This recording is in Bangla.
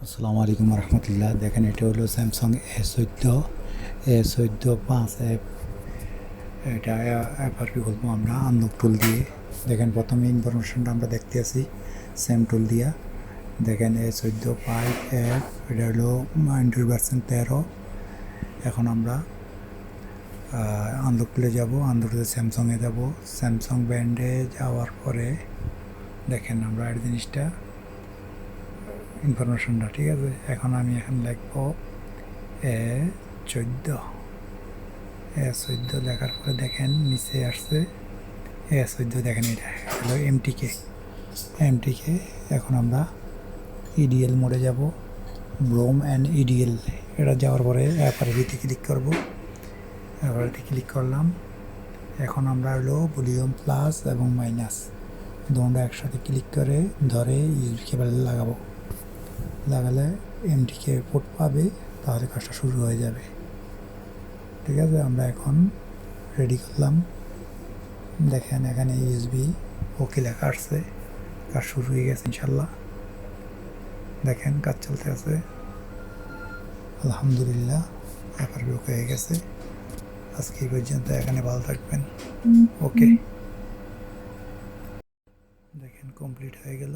আসসালামু আলাইকুম রহমতুল্লাহ। দেখেন এটা হলো স্যামসাং A14 5 অ্যাপ। এটা অ্যাপারবি বলবো আমরা আনলক টুল দিয়ে। দেখেন প্রথমে ইনফরমেশনটা আমরা দেখতে আসি সেম টুল দিয়া। দেখেন A14 5 অ্যাপ, এটা হলো অ্যান্ড্রয়েড ভার্সন 13। এখন আমরা আনলক টুলে যাব, আনলক স্যামসাংয়ে যাব। স্যামসাং ব্র্যান্ডে যাওয়ার পরে দেখেন আমরা এই জিনিসটা ইনফরমেশনটা ঠিক আছে। এখন আমি এখানে লিখবো A14। A14 লেখার পরে দেখেন নিচে আসছে A14। দেখেন এটা হলো এমটিকে। এখন আমরা ইডিএল মোডে যাব, ব্রোম অ্যান্ড ইডিএল। এটা যাওয়ার পরে অ্যাপারভিতে ক্লিক করব। অ্যাপারভিতে ক্লিক করলাম। এখন আমরা হলো ভলিউম প্লাস এবং মাইনাস দুটো একসাথে ক্লিক করে ধরে ইউএসবি কেবল লাগালে এমটিকে পোর্ট পাবে, তাহলে কাজটা শুরু হয়ে যাবে। ঠিক আছে, আমরা এখন রেডি করলাম। দেখেন এখানে ইউএসবি ওকে লেখা আসছে, কাজ শুরু হয়ে গেছে ইনশাল্লাহ। দেখেন কাজ চলতে আছে আলহামদুলিল্লাহ। অ্যাপারবি ওকে হয়ে গেছে। আজকে এই পর্যন্ত, এখানে ভালো থাকবেন। ওকে, দেখেন কমপ্লিট হয়ে গেল।